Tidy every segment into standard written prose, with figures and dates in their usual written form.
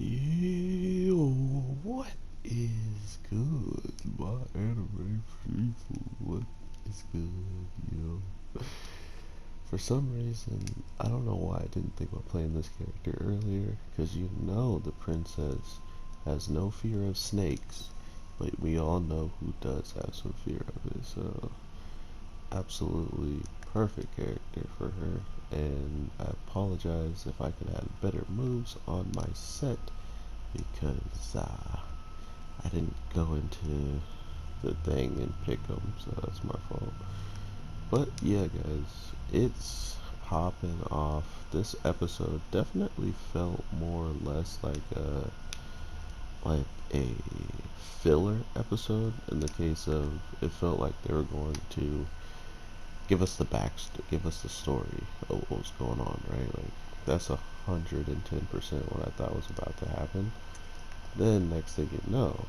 Yo, what is good, my anime people? What is good, yo? For some reason, I don't know why I didn't think about playing this character earlier, because you know the princess has no fear of snakes, but we all know who does have some fear of it, so absolutely perfect character for her. And I apologize if I could add better moves on my set because I didn't go into the thing and pick them, so that's my fault. But yeah, guys, it's popping off. This episode definitely felt more or less like a filler episode in the case of it felt like they were going to give us the backstory, give us the story of what was going on, right? Like that's 110% what I thought was about to happen. Then next thing you know,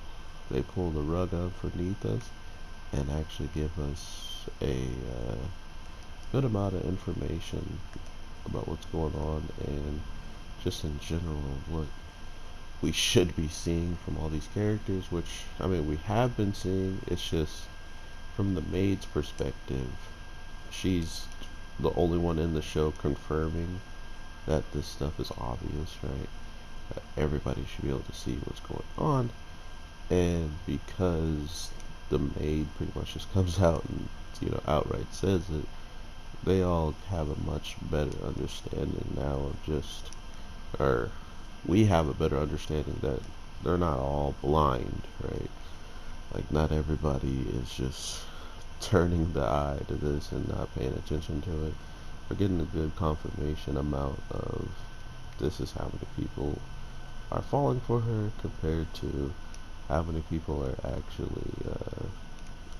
they pull the rug out from underneath us and actually give us a good amount of information about what's going on and just in general what we should be seeing from all these characters, which I mean we have been seeing. It's just from the maid's perspective, she's the only one in the show confirming that this stuff is obvious, right? That everybody should be able to see what's going on, and because the maid pretty much just comes out and outright says it, they all have a much better understanding now of just, or we have a better understanding that they're not all blind, right? Like not everybody is just turning the eye to this and not paying attention to it. We're getting a good confirmation amount of this is how many people are falling for her compared to how many people are actually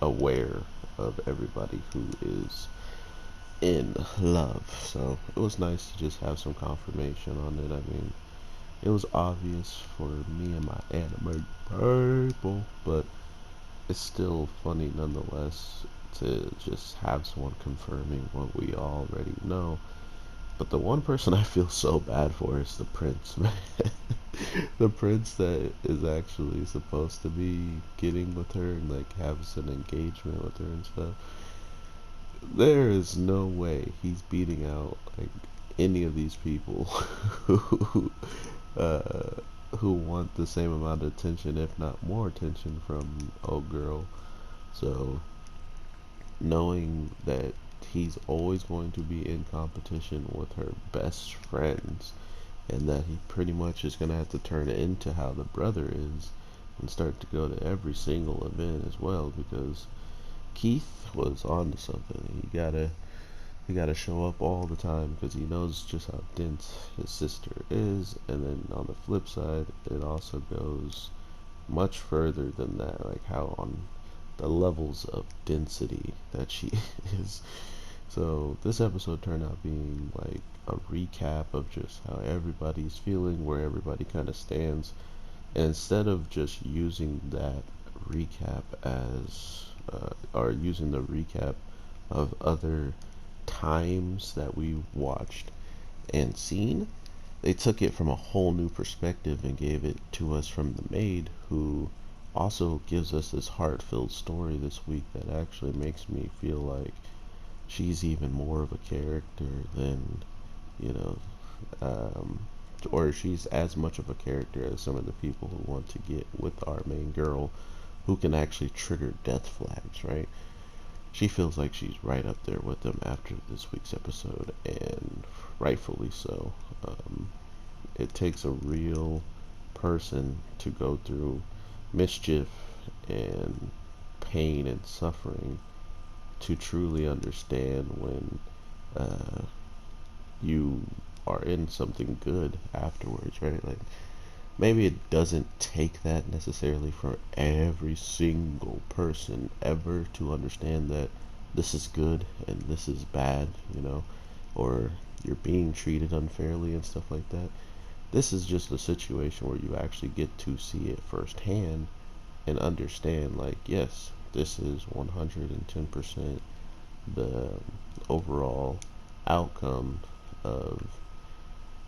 aware of everybody who is in love. So it was nice to just have some confirmation on it. I mean, it was obvious for me and my anime people, but it's still funny nonetheless to just have someone confirming what we already know. But the one person I feel so bad for is the prince, man. The prince that is actually supposed to be getting with her and like has an engagement with her and stuff. There is no way he's beating out like any of these people who uh, who want the same amount of attention, if not more attention, from old girl. So knowing that he's always going to be in competition with her best friends, and that he pretty much is going to have to turn it into how the brother is and start to go to every single event as well, because Keith was on to something. He gotta show up all the time because he knows just how dense his sister is. And then on the flip side, it also goes much further than that, like how on the levels of density that she is. So this episode turned out being like a recap of just how everybody's feeling, where everybody kind of stands, and instead of just using that recap as or using the recap of other times that we watched and seen, they took it from a whole new perspective and gave it to us from the maid, who also gives us this heart-filled story this week that actually makes me feel like she's even more of a character than, you know, um, or she's as much of a character as some of the people who want to get with our main girl, who can actually trigger death flags, right? She feels like she's right up there with them after this week's episode, and rightfully so. It takes a real person to go through mischief and pain and suffering to truly understand when uh, you are in something good afterwards, right? Like maybe it doesn't take that necessarily for every single person ever to understand that this is good and this is bad, or you're being treated unfairly and stuff like that. This is just a situation where you actually get to see it firsthand and understand, like, yes, this is 110% the overall outcome of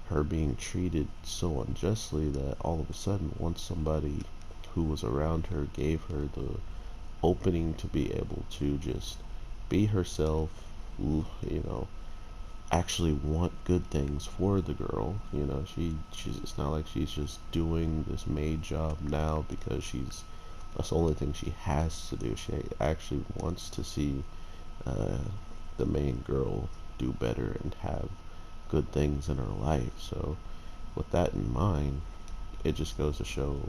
her being treated so unjustly that all of a sudden, once somebody who was around her gave her the opening to be able to just be herself, you know, actually want good things for the girl. You know, she's it's not like she's just doing this maid job now because that's the only thing she has to do. She actually wants to see uh, the main girl do better and have good things in her life. So with that in mind, it just goes to show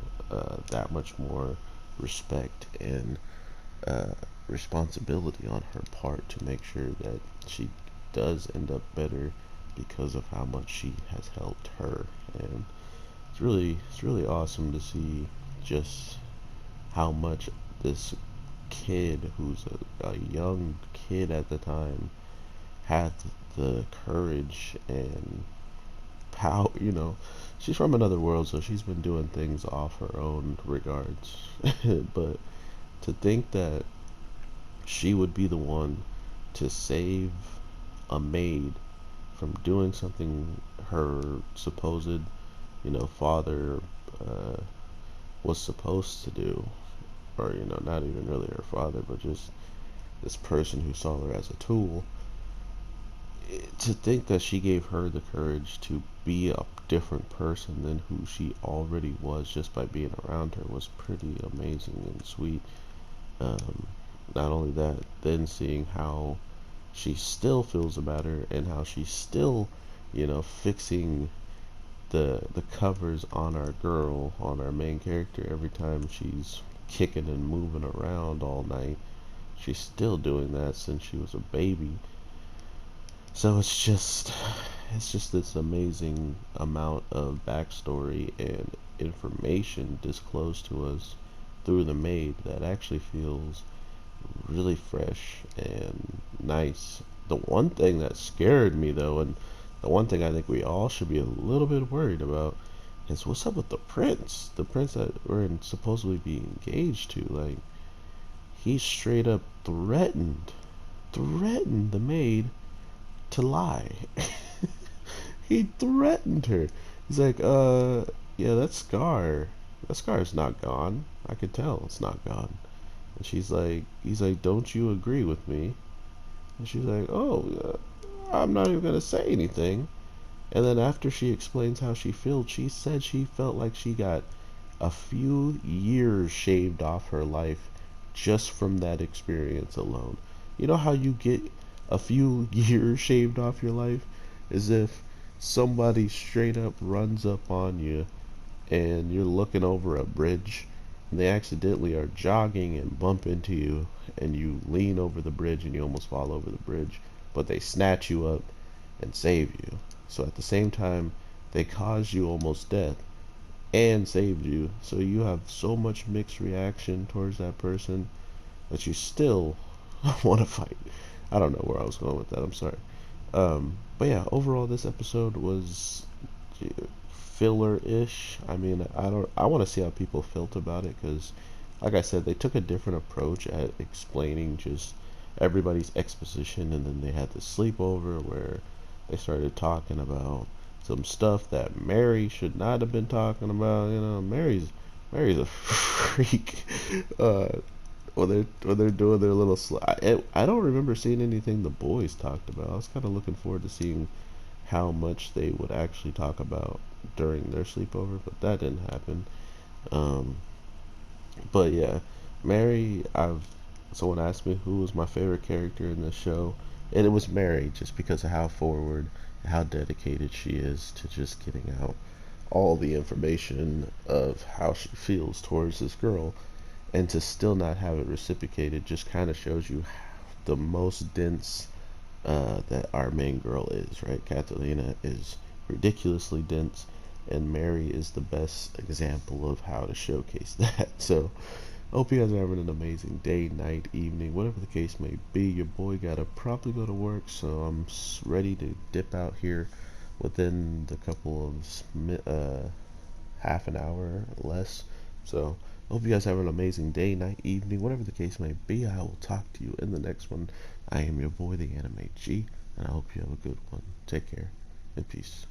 that much more respect and uh, responsibility on her part to make sure that she does end up better because of how much she has helped her. And it's really awesome to see just how much this kid, who's a young kid at the time, had the courage and how, she's from another world, so she's been doing things off her own regards. But to think that she would be the one to save a maid from doing something her supposed, father uh, was supposed to do, or, not even really her father, but just this person who saw her as a tool. To think that she gave her the courage to be a different person than who she already was just by being around her was pretty amazing and sweet. Um, Not only that, then seeing how she still feels about her and how she's still, fixing the covers on our girl, on our main character every time she's kicking and moving around all night. She's still doing that since she was a baby. So it's just this amazing amount of backstory and information disclosed to us through the maid that actually feels really fresh and nice. The one thing that scared me though, and the one thing I think we all should be a little bit worried about, is what's up with the prince that we're supposedly being engaged to. Like, he straight up threatened the maid to lie. He threatened her. He's like, yeah, that scar's not gone. I could tell it's not gone. And he's like, don't you agree with me? And she's like, oh, I'm not even gonna say anything. And then after she explains how she feels, she said she felt like she got a few years shaved off her life just from that experience alone. You know how you get a few years shaved off your life? As if somebody straight up runs up on you and you're looking over a bridge and they accidentally are jogging and bump into you and you lean over the bridge and you almost fall over the bridge, but they snatch you up and save you. So at the same time, they caused you almost death and saved you. So you have so much mixed reaction towards that person that you still want to fight. I don't know where I was going with that. I'm sorry. But yeah, overall, this episode was filler-ish. I mean, I want to see how people felt about it because, like I said, they took a different approach at explaining just everybody's exposition, and then they had the sleepover where they started talking about some stuff that Mary should not have been talking about. Mary's a freak. When they're doing their little I don't remember seeing anything the boys talked about. I was kind of looking forward to seeing how much they would actually talk about during their sleepover, but that didn't happen. Um, but yeah, Mary. Someone asked me who was my favorite character in the show, and it was Mary, just because of how forward, how dedicated she is to just getting out all the information of how she feels towards this girl, and to still not have it reciprocated just kind of shows you the most dense that our main girl is, right? Catalina is ridiculously dense, and Mary is the best example of how to showcase that. So, hope you guys are having an amazing day, night, evening, whatever the case may be. Your boy gotta probably go to work, so I'm ready to dip out here within the couple of half an hour or less. So, hope you guys have an amazing day, night, evening, whatever the case may be. I will talk to you in the next one. I am your boy, the Anime G, and I hope you have a good one. Take care and peace.